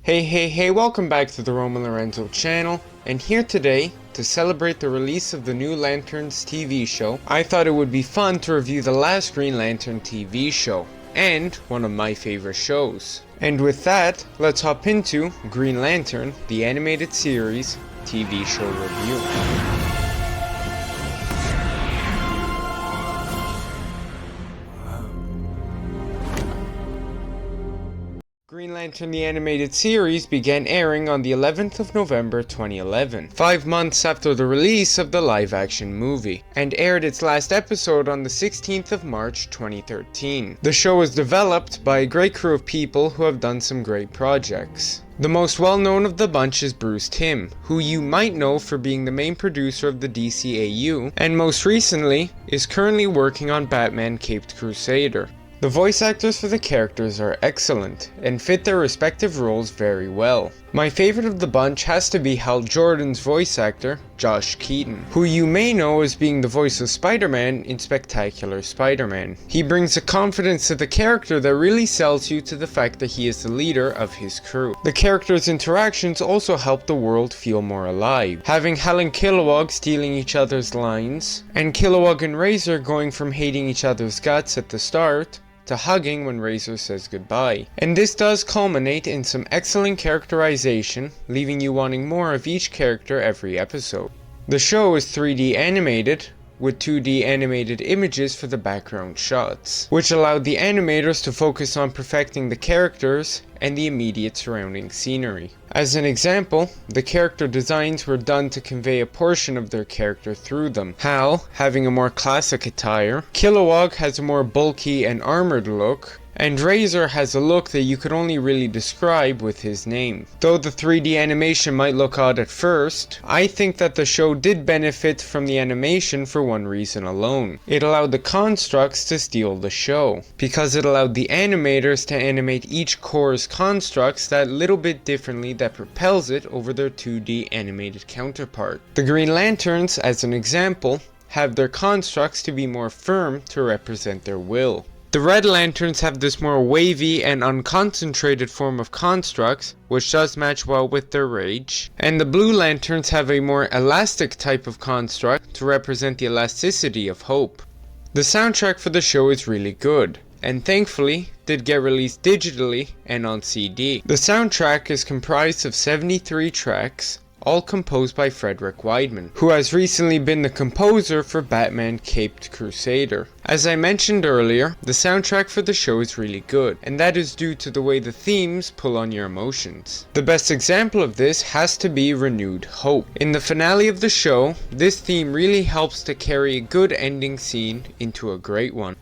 Hey, welcome back to the Roman Lorenzo channel, and here today, to celebrate the release of the new Lanterns TV show, I thought it would be fun to review the last Green Lantern TV show, and one of my favorite shows. And with that, let's hop into Green Lantern, the animated series, TV show review. Green Lantern the Animated Series began airing on the 11th of November 2011, 5 months after the release of the live-action movie, and aired its last episode on the 16th of March 2013. The show was developed by a great crew of people who have done some great projects. The most well-known of the bunch is Bruce Timm, who you might know for being the main producer of the DCAU, and most recently is currently working on Batman Caped Crusader. The voice actors for the characters are excellent, and fit their respective roles very well. My favorite of the bunch has to be Hal Jordan's voice actor, Josh Keaton, who you may know as being the voice of Spider-Man in Spectacular Spider-Man. He brings a confidence to the character that really sells you to the fact that he is the leader of his crew. The characters' interactions also help the world feel more alive, having Hal and Kilowog stealing each other's lines, and Kilowog and Razor going from hating each other's guts at the start to hugging when Razor says goodbye. And this does culminate in some excellent characterization, leaving you wanting more of each character every episode. The show is 3D animated, with 2D animated images for the background shots, which allowed the animators to focus on perfecting the characters and the immediate surrounding scenery. As an example, the character designs were done to convey a portion of their character through them. Hal having a more classic attire, Kilowog has a more bulky and armored look, and Razor has a look that you could only really describe with his name. Though the 3D animation might look odd at first, I think that the show did benefit from the animation for one reason alone. It allowed the constructs to steal the show, because it allowed the animators to animate each core's constructs that little bit differently that propels it over their 2D animated counterpart. The Green Lanterns, as an example, have their constructs to be more firm to represent their will. The Red Lanterns have this more wavy and unconcentrated form of constructs, which does match well with their rage, and the Blue Lanterns have a more elastic type of construct to represent the elasticity of hope. The soundtrack for the show is really good, and thankfully did get released digitally and on CD. The soundtrack is comprised of 73 tracks, all composed by Frederick Wideman, who has recently been the composer for Batman Caped Crusader. As I mentioned earlier, the soundtrack for the show is really good, and that is due to the way the themes pull on your emotions. The best example of this has to be Renewed Hope. In the finale of the show, this theme really helps to carry a good ending scene into a great one.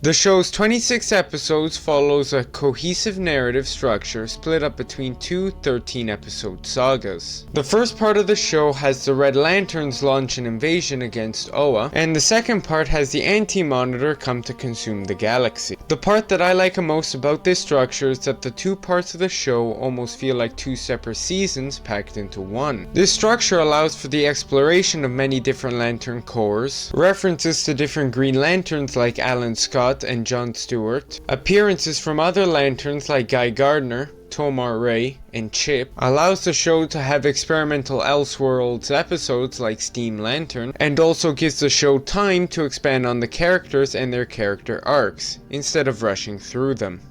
The show's 26 episodes follows a cohesive narrative structure split up between two 13-episode sagas. The first part of the show has the Red Lanterns launch an invasion against Oa, and the second part has the Anti-Monitor come to consume the galaxy. The part that I like most about this structure is that the two parts of the show almost feel like two separate seasons packed into one. This structure allows for the exploration of many different Lantern cores, references to different Green Lanterns like Alan Scott and John Stewart, appearances from other Lanterns like Guy Gardner, Tomar Ray, and Chip, allows the show to have experimental Elseworlds episodes like Steam Lantern, and also gives the show time to expand on the characters and their character arcs, instead of rushing through them.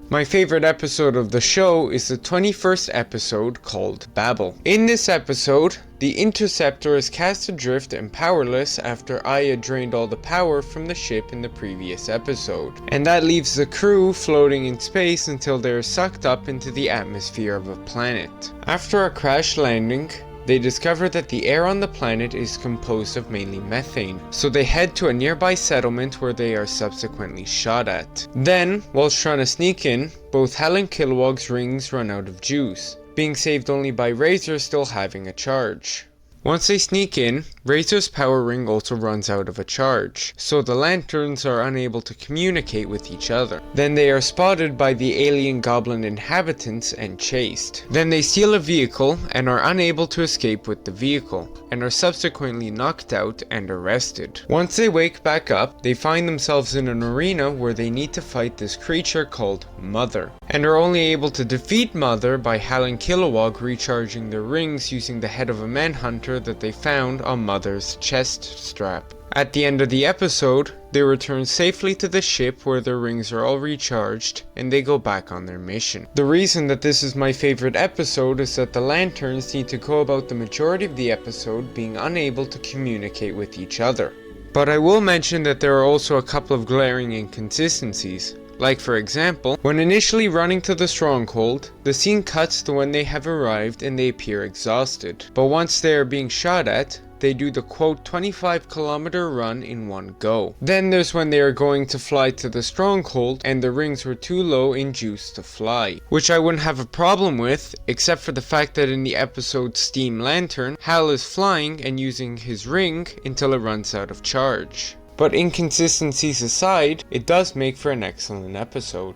My favorite episode of the show is the 21st episode called Babel. In this episode, the Interceptor is cast adrift and powerless after Aya drained all the power from the ship in the previous episode, and that leaves the crew floating in space until they are sucked up into the atmosphere of a planet. After a crash landing, they discover that the air on the planet is composed of mainly methane, so they head to a nearby settlement where they are subsequently shot at. Then, whilst trying to sneak in, both Hal and Kilowog's rings run out of juice, being saved only by Razor still having a charge. Once they sneak in, Razor's power ring also runs out of a charge, so the Lanterns are unable to communicate with each other. Then they are spotted by the alien goblin inhabitants and chased. Then they steal a vehicle and are unable to escape with the vehicle, and are subsequently knocked out and arrested. Once they wake back up, they find themselves in an arena where they need to fight this creature called Mother, and are only able to defeat Mother by Hal and Kilowog recharging their rings using the head of a manhunter that they found on Mother's chest strap. At the end of the episode, they return safely to the ship where their rings are all recharged, and they go back on their mission. The reason that this is my favorite episode is that the Lanterns need to go about the majority of the episode being unable to communicate with each other. But I will mention that there are also a couple of glaring inconsistencies. Like for example, when initially running to the stronghold, the scene cuts to when they have arrived and they appear exhausted. But once they are being shot at, they do the quote 25-kilometer run in one go. Then there's when they are going to fly to the stronghold and the rings were too low in juice to fly, which I wouldn't have a problem with, except for the fact that in the episode Steam Lantern, Hal is flying and using his ring until it runs out of charge. But inconsistencies aside, it does make for an excellent episode.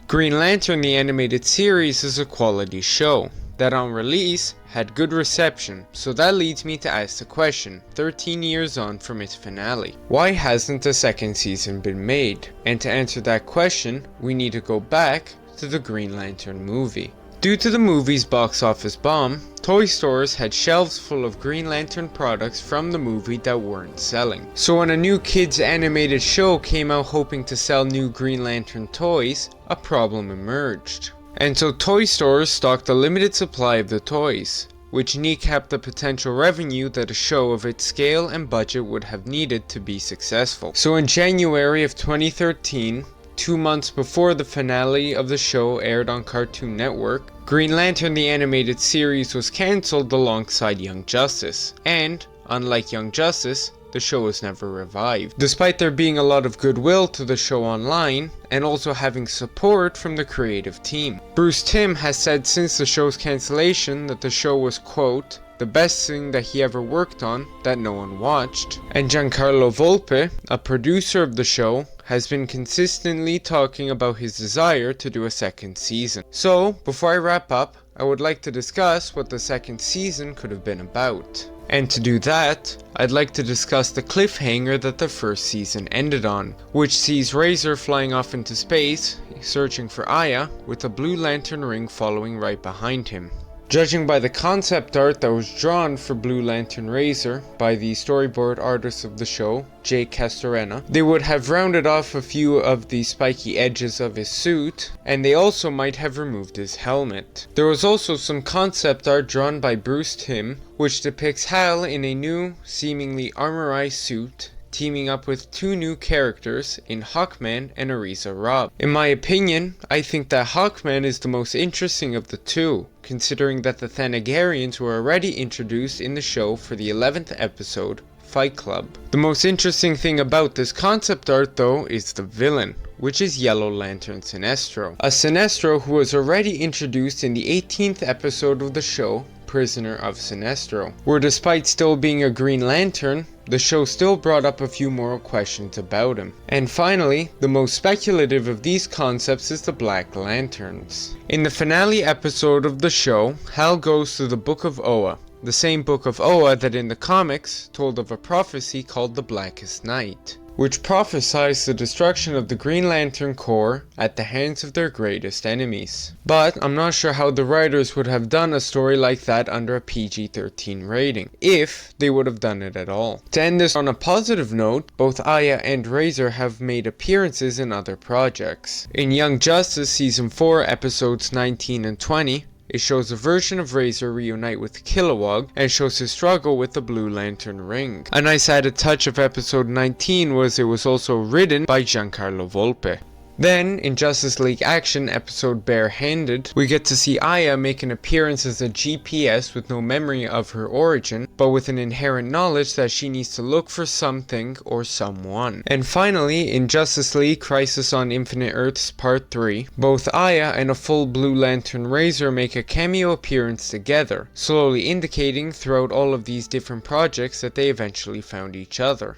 Green Lantern the Animated Series is a quality show that on release had good reception, so that leads me to ask the question, 13 years on from its finale, why hasn't a second season been made? And to answer that question, we need to go back to the Green Lantern movie. Due to the movie's box office bomb, toy stores had shelves full of Green Lantern products from the movie that weren't selling. So when a new kids animated show came out hoping to sell new Green Lantern toys, a problem emerged. And so toy stores stocked a limited supply of the toys, which kneecapped the potential revenue that a show of its scale and budget would have needed to be successful. So in January of 2013, 2 months before the finale of the show aired on Cartoon Network, Green Lantern the Animated Series was cancelled alongside Young Justice, and, unlike Young Justice, the show was never revived. Despite there being a lot of goodwill to the show online, and also having support from the creative team. Bruce Timm has said since the show's cancellation that the show was, quote, the best thing that he ever worked on that no one watched. And Giancarlo Volpe, a producer of the show, has been consistently talking about his desire to do a second season. So, before I wrap up, I would like to discuss what the second season could have been about. And to do that, I'd like to discuss the cliffhanger that the first season ended on, which sees Razor flying off into space, searching for Aya, with a blue lantern ring following right behind him. Judging by the concept art that was drawn for Blue Lantern Razor by the storyboard artist of the show, Jake Castorena, they would have rounded off a few of the spiky edges of his suit, and they also might have removed his helmet. There was also some concept art drawn by Bruce Timm, which depicts Hal in a new, seemingly armorized suit, teaming up with two new characters in Hawkman and Ariza Robb. In my opinion, I think that Hawkman is the most interesting of the two, considering that the Thanagarians were already introduced in the show for the 11th episode, Fight Club. The most interesting thing about this concept art though is the villain, which is Yellow Lantern Sinestro. A Sinestro who was already introduced in the 18th episode of the show, Prisoner of Sinestro, where despite still being a Green Lantern, the show still brought up a few more questions about him. And finally, the most speculative of these concepts is the Black Lanterns. In the finale episode of the show, Hal goes to the Book of Oa, the same Book of Oa that in the comics told of a prophecy called the Blackest Night, which prophesies the destruction of the Green Lantern Corps at the hands of their greatest enemies. But I'm not sure how the writers would have done a story like that under a PG-13 rating, if they would have done it at all. To end this on a positive note, both Aya and Razor have made appearances in other projects. In Young Justice Season 4 episodes 19 and 20, it shows a version of Razor reunite with Kilowog and shows his struggle with the Blue Lantern ring. A nice added touch of episode 19 was it was also written by Giancarlo Volpe. Then, in Justice League Action episode Barehanded, we get to see Aya make an appearance as a GPS with no memory of her origin, but with an inherent knowledge that she needs to look for something or someone. And finally, in Justice League Crisis on Infinite Earths Part 3, both Aya and a full Blue Lantern Razor make a cameo appearance together, slowly indicating throughout all of these different projects that they eventually found each other.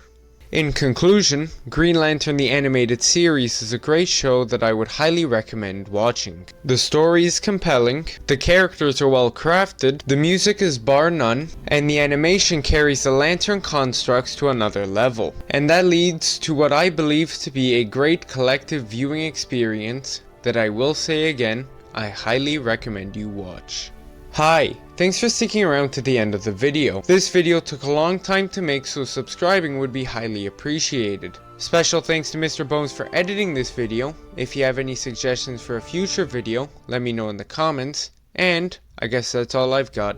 In conclusion, Green Lantern the Animated Series is a great show that I would highly recommend watching. The story is compelling, the characters are well crafted, the music is bar none, and the animation carries the Lantern constructs to another level. And that leads to what I believe to be a great collective viewing experience that I will say again, I highly recommend you watch. Hi, thanks for sticking around to the end of the video. This video took a long time to make, so subscribing would be highly appreciated. Special thanks to Mr. Bones for editing this video. If you have any suggestions for a future video, let me know in the comments. And I guess that's all I've got.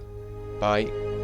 Bye.